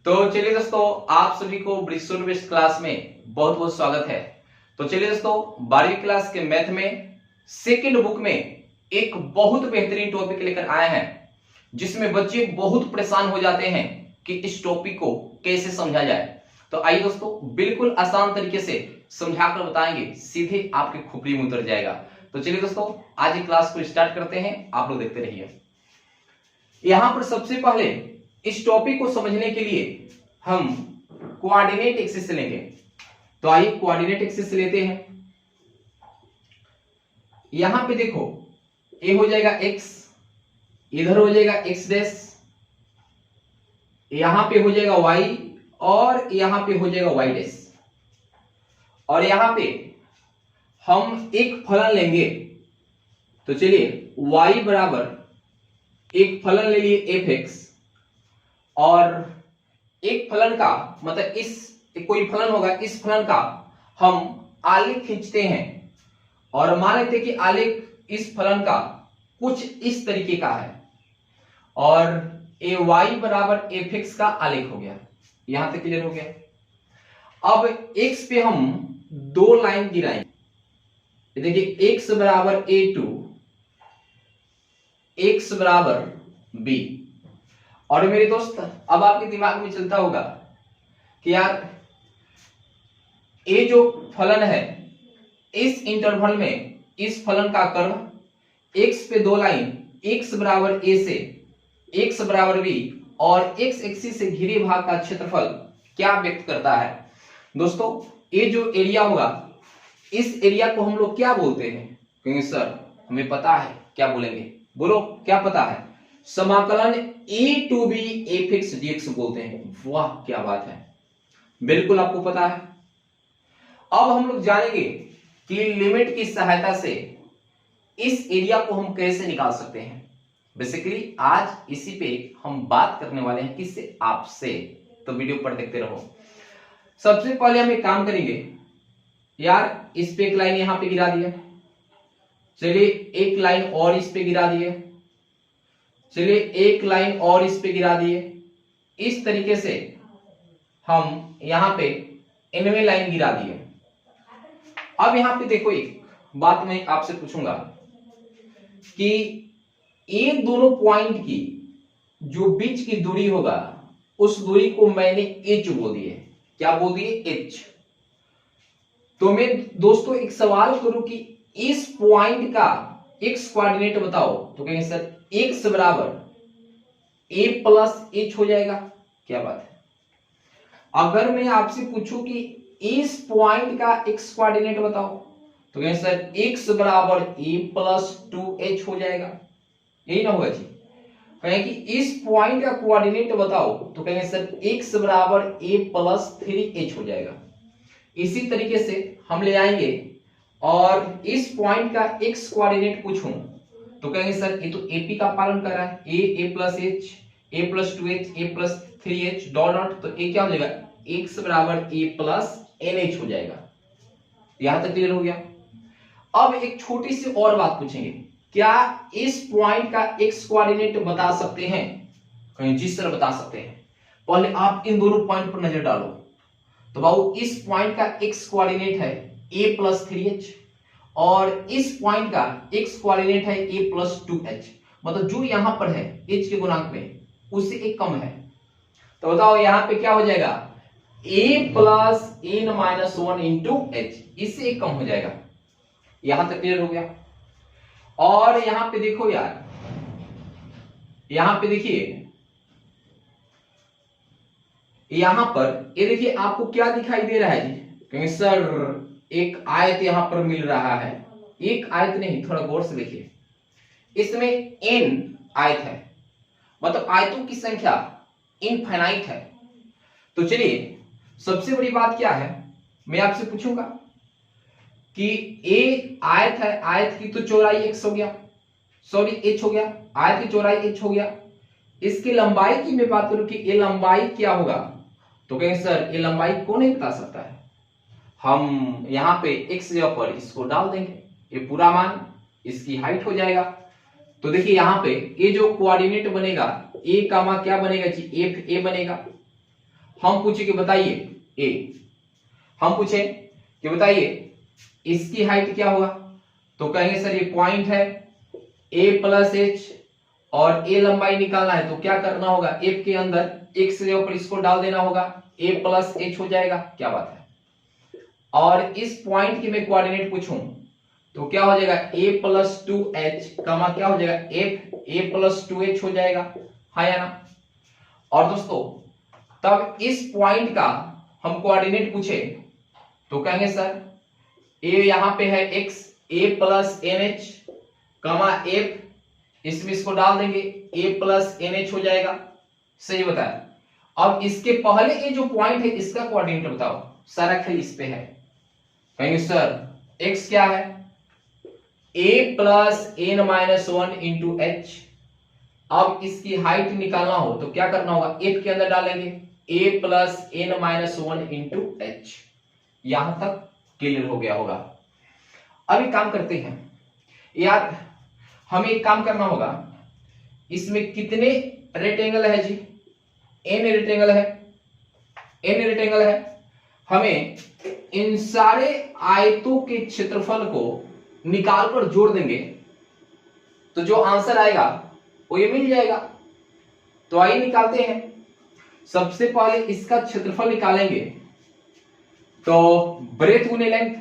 तो चलिए दोस्तों, आप सभी को ब्रिक्सोल बेस्ट क्लास में बहुत बहुत स्वागत है। तो चलिए दोस्तों, 12वीं क्लास के मैथ में सेकंड बुक में एक बहुत बेहतरीन टॉपिक लेकर आए हैं, जिसमें बच्चे बहुत परेशान हो जाते हैं कि इस टॉपिक को कैसे समझा जाए। तो आइए दोस्तों, बिल्कुल आसान तरीके से समझाकर बताएंगे, सीधे आपके खोपड़ी में उतर जाएगा। तो चलिए दोस्तों, आज की क्लास को स्टार्ट करते हैं, आप लोग देखते रहिए। यहां पर सबसे पहले इस टॉपिक को समझने के लिए हम कोऑर्डिनेट एक्सिस लेंगे। तो आइए कोऑर्डिनेट एक्सिस लेते हैं। यहां पे देखो, ये हो जाएगा x, इधर हो जाएगा x डैश, यहां पे हो जाएगा y और यहां पे हो जाएगा y डैश। और यहां पे हम एक फलन लेंगे। तो चलिए, y बराबर एक फलन ले लिए fx, और एक फलन का मतलब इस कोई फलन होगा, इस फलन का हम आलेख खींचते हैं और मान लेते हैं कि आलेख इस फलन का कुछ इस तरीके का है, और ए वाई बराबर एफ एक्स का आलेख हो गया। यहां तक क्लियर हो गया। अब एक्स पे हम दो लाइन गिराएंगे। देखिए, एक्स बराबर ए टू, एक्स बराबर बी। और मेरे दोस्त, अब आपके दिमाग में चलता होगा कि यार ये जो फलन है, इस इंटरवल में इस फलन का कर्व x पे दो लाइन x बराबर a से x बराबर b और x एक्सिस से घिरे भाग का क्षेत्रफल क्या व्यक्त करता है। दोस्तों, ये जो एरिया होगा, इस एरिया को हम लोग क्या बोलते हैं? कहेंगे सर हमें पता है। क्या बोलेंगे? बोलो, क्या पता है? समाकलन a to B F X dx बोलते हैं। वाह, क्या बात है, बिल्कुल आपको पता है। अब हम लोग जानेंगे कि लिमिट की सहायता से इस एरिया को हम कैसे निकाल सकते हैं। बेसिकली आज इसी पे हम बात करने वाले हैं, किससे? आपसे। तो वीडियो पर देखते रहो। सबसे पहले हम एक काम करेंगे, यार इस पे एक लाइन यहां पे गिरा दिया, चलिए एक लाइन और इस पे गिरा दिए, चलिए एक लाइन और इस पे गिरा दिए। इस तरीके से हम यहां पे इनमें लाइन गिरा दिए। अब यहां पे देखो, एक बात मैं आपसे पूछूंगा कि ये दोनों पॉइंट की जो बीच की दूरी होगा, उस दूरी को मैंने h बोल दिए। क्या बोल दिए? h। तो मैं दोस्तों एक सवाल करूं कि इस पॉइंट का x कोऑर्डिनेट बताओ, तो कहेंगे सर x बराबर a प्लस h हो जाएगा। क्या बात है। अगर मैं आपसे पूछूं कि इस पॉइंट का x कोऑर्डिनेट बताओ, तो कहेंगे सर x बराबर a प्लस 2h हो जाएगा। यही ना होगा जी? कहें कि इस पॉइंट का कोऑर्डिनेट बताओ, तो कहेंगे सर x बराबर a प्लस 3h हो जाएगा। इसी तरीके से हम ले आएंगे और इस पॉइंट का x कोऑर्डिनेट पूछूं, तो कहेंगे सर ये तो AP का पालन कर रहा है, a plus h, a plus 2h, a plus 3h dot dot, तो a क्या हो जाएगा? x बराबर a प्लस nh हो जाएगा। यहां तक क्लियर हो गया। अब एक छोटी सी और बात पूछेंगे, क्या इस पॉइंट का x कोऑर्डिनेट बता सकते हैं? कहीं जी सर बता सकते हैं। पहले आप इन दोनों पॉइंट पर नजर डालो। तो बाबू, इस पॉइंट का x कोऑर्डिनेट है a प्लस 3h, और इस पॉइंट का x कोऑर्डिनेट है a प्लस 2h। मतलब जो यहां पर है h के गुणांक में, उससे एक कम है। तो बताओ यहां पे क्या हो जाएगा? a plus n minus 1 into h, इससे एक कम हो जाएगा। यहां तक क्लियर हो गया। और यहां पे देखो यार, यहां पे देखिए, यहां पर ये देखिए आपको क्या दिखाई दे रहा है जी? कहेंगे सर एक आयत यहां पर मिल रहा है। एक आयत नहीं, थोड़ा गौर से देखिए, इसमें n आयत है, मतलब आयतों की संख्या इनफाइनाइट है। तो चलिए, सबसे बड़ी बात क्या है, मैं आपसे पूछूंगा कि a आयत है, आयत की तो चौड़ाई x हो गया, सॉरी h हो गया, आयत की चौड़ाई h हो गया। इसकी लंबाई की मैं बात करूं कि ये लंबाई क्या होगा, तो कहेंगे सर ये लंबाई कौन नहीं बता सकता है। हम यहां पे x जगह पर इसको डाल देंगे, ये पूरा मान इसकी हाइट हो जाएगा। तो देखिए यहां पे ये जो कोऑर्डिनेट बनेगा, a का मान क्या बनेगा जी? एफ ए बनेगा। हम पूछे कि बताइए ए, हम पूछे कि बताइए इसकी हाइट क्या होगा, तो कहेंगे सर ये पॉइंट है a प्लस एच और a लंबाई निकालना है, तो क्या करना होगा, f के अंदर x जगह पर इसको डाल देना होगा, a प्लस एच हो जाएगा। क्या बात है। और इस पॉइंट की मैं कोऑर्डिनेट पूछूं तो क्या हो जाएगा, a प्लस टू एच कमा क्या हो जाएगा f a plus two H हो जाएगा, हाँ या ना। और दोस्तों तब इस पॉइंट का हम कोऑर्डिनेट पूछे तो कहेंगे सर a यहां पे है x a plus N H comma f, इसमें इसको डाल देंगे a प्लस एन एच हो जाएगा। सही बताया। अब इसके पहले ये जो पॉइंट है इसका कोऑर्डिनेट बताओ, सारा खेल इस पे है। कहेंगे सर x क्या है, a plus N minus one into H. अब इसकी हाइट निकालना हो तो क्या करना होगा, f के अंदर डालेंगे a plus N minus one into H. यहां तक क्लियर हो गया होगा। अब एक काम करते हैं यार, हमें एक काम करना होगा, इसमें कितने रेक्टेंगल है जी, n रेक्टेंगल है, n रेक्टेंगल है। हमें इन सारे आयतों के क्षेत्रफल को निकालकर जोड़ देंगे तो जो आंसर आएगा वो ये मिल जाएगा। तो आइए निकालते हैं। सबसे पहले इसका क्षेत्रफल निकालेंगे तो ब्रेथ गुने लेंथ,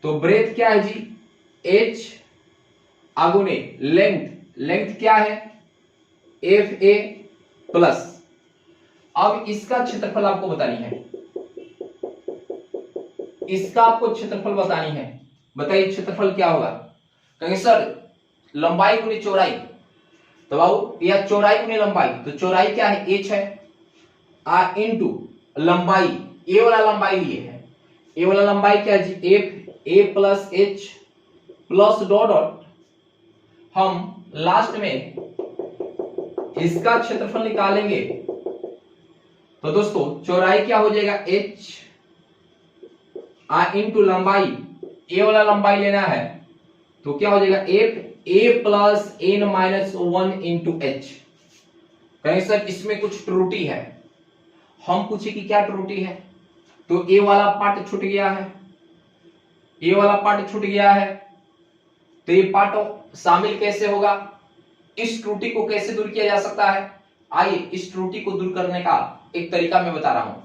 तो ब्रेथ क्या है जी h आगुने लेंथ, लेंथ क्या है एफ ए प्लस। अब इसका क्षेत्रफल आपको बतानी है, इसका आपको क्षेत्रफल बतानी है। बताइए क्षेत्रफल क्या होगा, कहेंगे सर लंबाई गुने चौड़ाई, तो बाबू यह चौड़ाई गुने लंबाई, तो चौड़ाई क्या है h है इनटू लंबाई, ए वाला लंबाई लिए है, ए वाला लंबाई क्या है जी एफ ए plus H plus dot dot, हम लास्ट में इसका क्षेत्रफल निकालेंगे तो दोस्तों चौड़ाई क्या हो जाएगा h इनटू लंबाई, ए वाला लंबाई लेना है तो क्या हो जाएगा एफ ए plus N minus one into h. कहेंगे सर इसमें कुछ त्रुटि है, हम पूछे कि क्या त्रुटि है, तो ए वाला पार्ट छूट गया है, ए वाला पार्ट छूट गया है, तो ये पार्ट शामिल कैसे होगा, इस त्रुटि को कैसे दूर किया जा सकता है। आइए इस त्रुटि को दूर करने का एक तरीका मैं बता रहा हूं।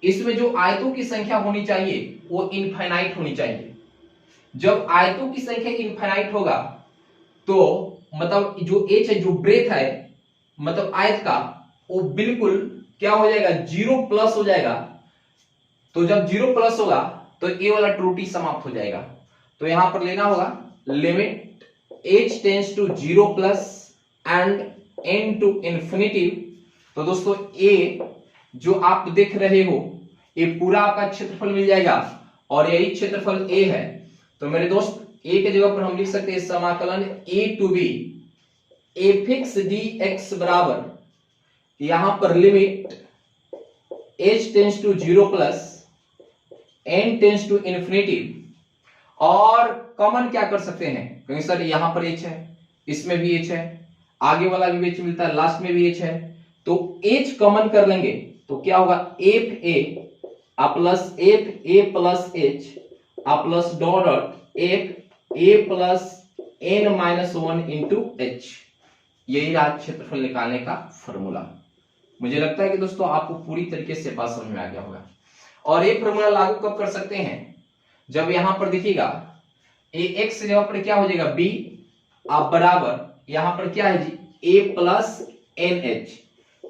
इसमें जो आयतों की संख्या होनी चाहिए वो इनफाइनाइट होनी चाहिए। जब आयतों की संख्या इनफाइनाइट होगा तो मतलब जो एच है, जो ब्रेथ है मतलब आयत का, वो बिल्कुल क्या हो जाएगा, जीरो प्लस हो जाएगा। तो जब जीरो प्लस होगा तो ए वाला त्रुटि समाप्त हो जाएगा। तो यहां पर लेना होगा limit h tends to zero plus and n to infinity. तो दोस्तों a जो आप देख रहे हो ये पूरा आपका क्षेत्रफल मिल जाएगा और यही क्षेत्रफल a है। तो मेरे दोस्त a के जगह पर हम लिख सकते हैं समाकलन a to b f x dx बराबर, यहां पर limit h tends to zero plus n tends to infinity. और कॉमन क्या कर सकते हैं, क्योंकि सर यहां पर h है, इसमें भी h है, आगे वाला भी h मिलता है, लास्ट में भी h है, तो h कॉमन कर लेंगे तो क्या होगा एफ ए प्लस एफ ए plus H plus dot dot f ए plus N minus one into h. यही रहा क्षेत्रफल निकालने का फॉर्मूला। मुझे लगता है कि दोस्तों आपको पूरी तरीके से बात समझ में आ गया होगा। और ये फॉर्मूला लागू कब कर सकते हैं, जब यहां पर देखिएगा ए एक्स जगह पर क्या हो जाएगा बी आप बराबर यहां पर क्या है जी ए प्लस एन एच।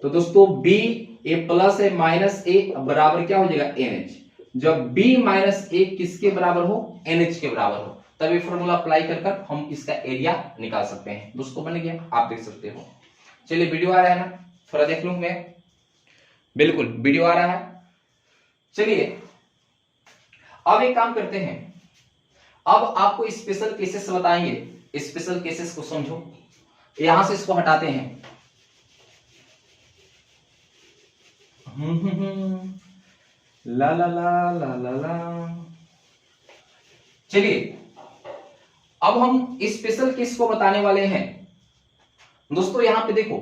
तो दोस्तों बी ए प्लस ए माइनस ए बराबर क्या हो जाएगा एन एच। जब बी माइनस ए किसके बराबर हो, एन एच के बराबर हो, तब ये फॉर्मूला अप्लाई कर हम इसका एरिया निकाल सकते हैं। दोस्तों बन गया, आप देख सकते हो। चलिए वीडियो आ रहा है ना, थोड़ा देख लूं मैं, बिल्कुल वीडियो आ रहा है। चलिए अब एक काम करते हैं, अब आपको स्पेशल केसेस बताएंगे। स्पेशल केसेस को समझो, यहां से इसको हटाते हैं। ला ला ला ला ला ला। चलिए अब हम स्पेशल केस को बताने वाले हैं। दोस्तों यहां पे देखो,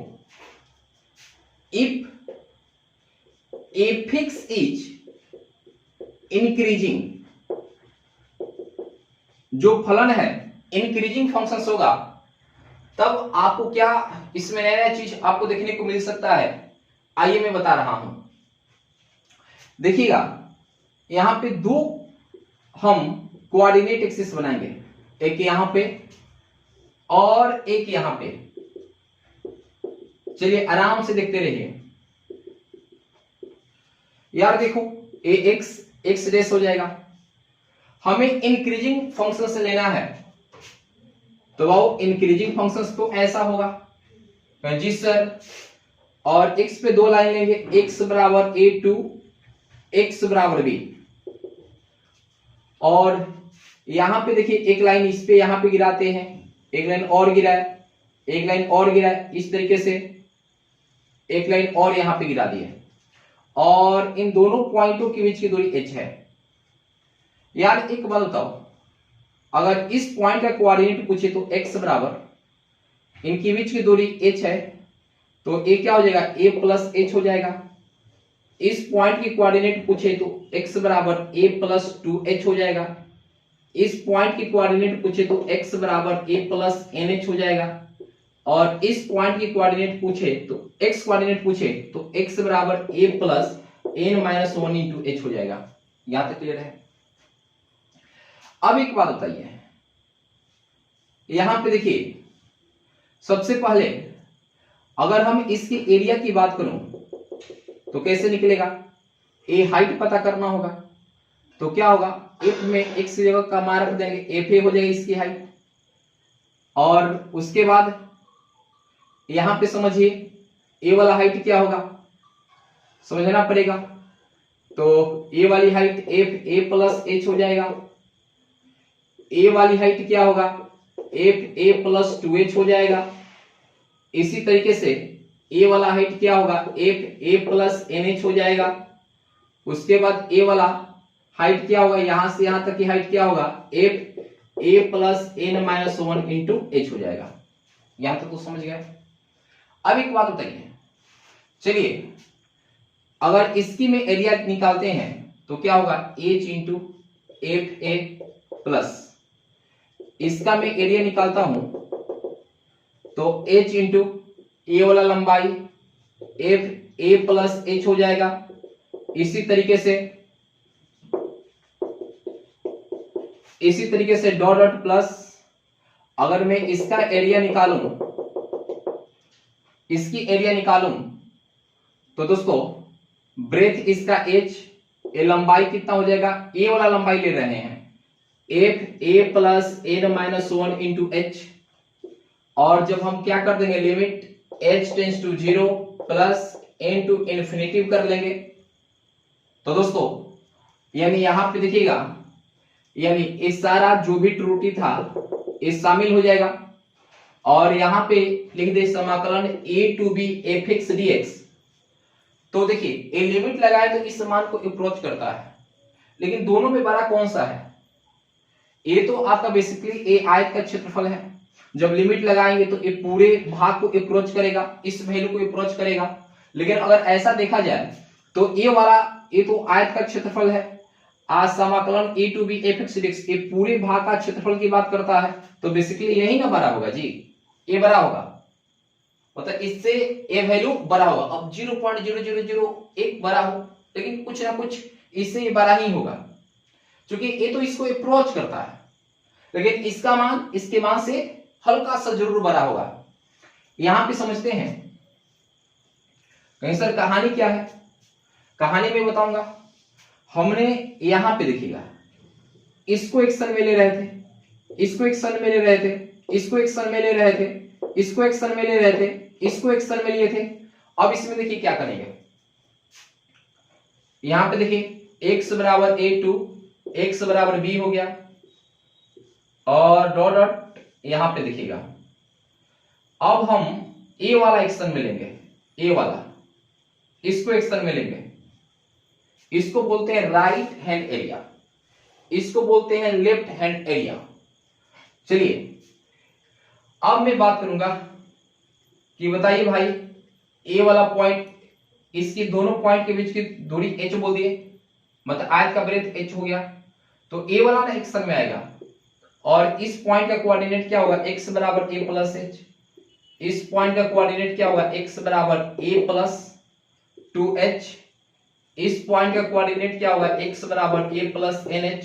इफ एफिक्स इज इंक्रीजिंग, जो फलन है इंक्रीजिंग फंक्शन होगा, तब आपको क्या इसमें नया नया चीज आपको देखने को मिल सकता है। आइए मैं बता रहा हूं। देखिएगा यहां पे दो हम कोऑर्डिनेट एक्सिस बनाएंगे, एक यहां पे और एक यहां पे। चलिए आराम से देखते रहिए यार। देखो ए एक्स डैश हो जाएगा, हमें इंक्रीजिंग फंक्शन से लेना है, तो वो इंक्रीजिंग फंक्शन तो ऐसा होगा जी सर। और x पे दो लाइन लेंगे, x बराबर a2 x बराबर b, और यहां पे देखिए एक लाइन इस पे यहां पे गिराते हैं, एक लाइन और गिराए, एक लाइन और गिराए, इस तरीके से एक लाइन और यहां पे गिरा दिए, और इन दोनों पॉइंटों के बीच की दूरी h है। यार एक बात बताओ, अगर इस पॉइंट का कोऑर्डिनेट पूछे तो x बराबर इनके बीच की दूरी h है, तो a क्या हो जाएगा, a प्लस h हो जाएगा। इस पॉइंट की कोऑर्डिनेट पूछे तो x बराबर a प्लस 2h हो जाएगा। इस पॉइंट की कोऑर्डिनेट पूछे तो x बराबर a प्लस nh हो जाएगा, और इस पॉइंट की कोऑर्डिनेट पूछे तो x कोऑर्डिनेट पूछे तो x बराबर a plus n minus 1 into h हो जाएगा। यहां तक क्लियर है। अब एक बात बताइए, यहां पे देखिए सबसे पहले अगर हम इसके एरिया की बात करूं तो कैसे निकलेगा, ए हाइट पता करना होगा, तो क्या होगा, एफ में x जगह का मान रख देंगे, एफ ए हो जाएगी इसकी हाइट, और उसके बाद यहां पे समझिए ए वाला हाइट क्या होगा, समझना पड़ेगा। तो ए वाली height F A plus H हो जाएगा, ए वाली हाइट क्या होगा, एफ ए प्लस 2h हो जाएगा। इसी तरीके से ए वाला हाइट क्या होगा, एफ ए प्लस nh हो जाएगा। उसके बाद ए वाला हाइट क्या होगा, यहां से यहां तक की हाइट क्या होगा, एफ ए plus n minus 1 into h हो जाएगा। यहां तक तो समझ गए। अब एक बात बताइए, चलिए अगर इसकी में एरिया निकालते हैं तो क्या होगा, h into F A plus, इसका मैं एरिया निकालता हूं तो h इंटू ए वाला लंबाई एफ ए प्लस h हो जाएगा। इसी तरीके से डॉट डॉट प्लस, अगर मैं इसका एरिया निकालूं, इसकी एरिया निकालूं तो दोस्तों ब्रेथ इसका h, ए लंबाई कितना हो जाएगा, ए वाला लंबाई ले रहे हैं, एफ ए plus N minus 1 into h, और जब हम क्या कर देंगे, limit h tends to 0 plus n to infinity कर लेंगे, तो दोस्तों यानी यहां पे देखिएगा, यानी इस सारा जो भी त्रुटि था ये शामिल हो जाएगा, और यहां पे लिख दे समाकलन a to b fx dx। तो देखिए ये लिमिट लगाए तो इस मान को अप्रोच करता है, लेकिन दोनों में बड़ा कौन सा है, ये तो आपका बेसिकली ए आयत का क्षेत्रफल है। जब लिमिट लगाएंगे तो ये पूरे भाग को अप्रोच करेगा, इस वैल्यू को अप्रोच करेगा। लेकिन अगर ऐसा देखा जाए तो ये वाला, ये तो आयत का क्षेत्रफल है, आज समाकलन A to B F X DX ये पूरे भाग का क्षेत्रफल की बात करता है, तो बेसिकली यही ना बड़ा होगा जी, ये बड़ा होगा, मतलब इससे ये वैल्यू बड़ा होगा। अब 0.0001 बड़ा हो, लेकिन कुछ ना कुछ इससे ये बड़ा ही होगा, क्योंकि ये तो इसको अप्रोच करता है, लेकिन इसका मान इसके मान से हल्का सा जरूर बड़ा होगा। यहां पे समझते हैं कहीं सर कहानी क्या है, कहानी में बताऊंगा। हमने यहां पे देखिएगा, इसको एक सन में ले रहे थे, इसको एक सन में ले रहे थे, इसको एक सन में ले रहे थे, इसको एक सन में ले रहे थे, इसको एक सन में लिए थे। अब इसमें देखिए क्या करेंगे, यहां पे देखिए x बराबर a2 x बराबर b हो गया, और डॉट डॉट यहां पे देखिएगा। अब हम a वाला एक्शन में लेंगे, a वाला इसको एक्शन में लेंगे, इसको बोलते हैं राइट हैंड एरिया, इसको बोलते हैं लेफ्ट हैंड एरिया। चलिए अब मैं बात करूंगा कि बताइए भाई, ए वाला पॉइंट इसकी दोनों पॉइंट के बीच की दूरी h बोल दिए, मतलब आयत का ब्रेथ h हो गया। तो a वाला ना x में आएगा और इस पॉइंट का कोऑर्डिनेट क्या होगा, x बराबर a प्लस h। इस पॉइंट का कोऑर्डिनेट क्या होगा, x बराबर a प्लस 2h। इस पॉइंट का कोऑर्डिनेट क्या होगा, x बराबर a प्लस nh।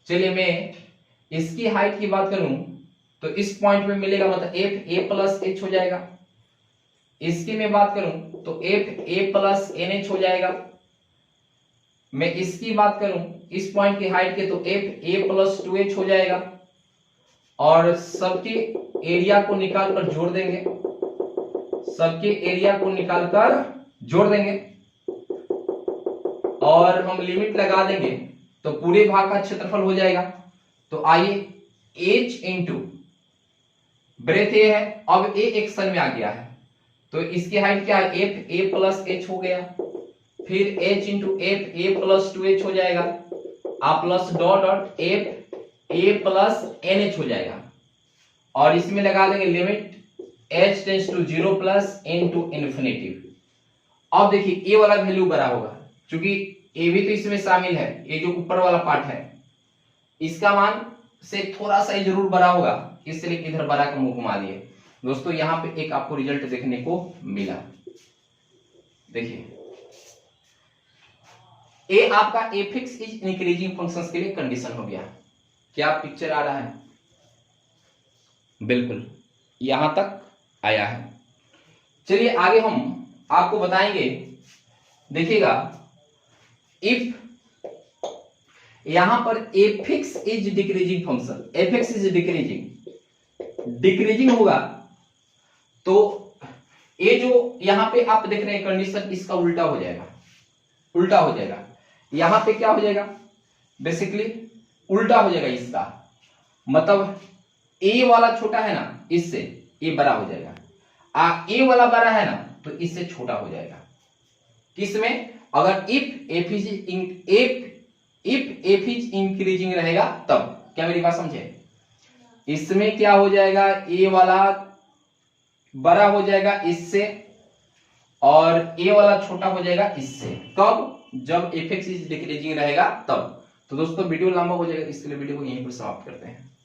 चलिए मैं इसकी हाइट की बात करूं तो इस पॉइंट में मिलेगा, मतलब f a प्लस h हो जाएगा। इसकी मैं बात करूं तो f a प्लस nh हो जाएगा। मैं इसकी बात करूं इस पॉइंट की हाइट के तो f a प्लस 2h हो जाएगा। और सबके एरिया को निकाल कर जोड़ देंगे, सबके एरिया को निकालकर जोड़ देंगे और हम लिमिट लगा देंगे तो पूरे भाग का क्षेत्रफल हो जाएगा। तो आइए h इंटू ब्रेथ a है, अब a एक्शन में आ गया है तो इसकी हाइट क्या है, f a प्लस h हो गया। फिर h into f a plus 2h हो जाएगा, आ plus dot dot f a plus nh हो जाएगा। और इसमें लगा देंगे limit h tends to 0 plus n to infinity. अब देखिए a वाला वैल्यू बड़ा होगा, क्योंकि a भी तो इसमें शामिल है, ये जो ऊपर वाला पार्ट है इसका मान से थोड़ा सा जरूर बड़ा होगा, इसलिए इधर बड़ा का मुंह घुमा दिए। दोस्तों यहाँ पे एक आपको रिजल्ट देखने को मिला, देखिए ए आपका एफिक्स इज इंक्रीजिंग फंक्शंस के लिए कंडीशन हो गया। क्या पिक्चर आ रहा है, बिल्कुल यहां तक आया है। चलिए आगे हम आपको बताएंगे, देखिएगा इफ यहां पर affix is decreasing function, affix is decreasing होगा तो ये जो यहां पे आप देख रहे हैं कंडीशन, इसका उल्टा हो जाएगा, उल्टा हो जाएगा। यहां पे क्या हो जाएगा, बेसिकली उल्टा हो जाएगा इसका, मतलब ए वाला छोटा है ना, इससे ए बड़ा हो जाएगा, ए वाला बड़ा है ना तो इससे छोटा हो जाएगा। किसमें, अगर इफ एफ इज इंक्रीजिंग रहेगा तब। क्या मेरी बात समझे, इसमें क्या हो जाएगा, ए वाला बड़ा हो जाएगा इससे और ए वाला छोटा हो जाएगा इससे। कब, जब एफ इज डिक्रीजिंग रहेगा तब। तो दोस्तों वीडियो लंबा हो जाएगा, इसके लिए वीडियो को यहीं पर समाप्त करते हैं।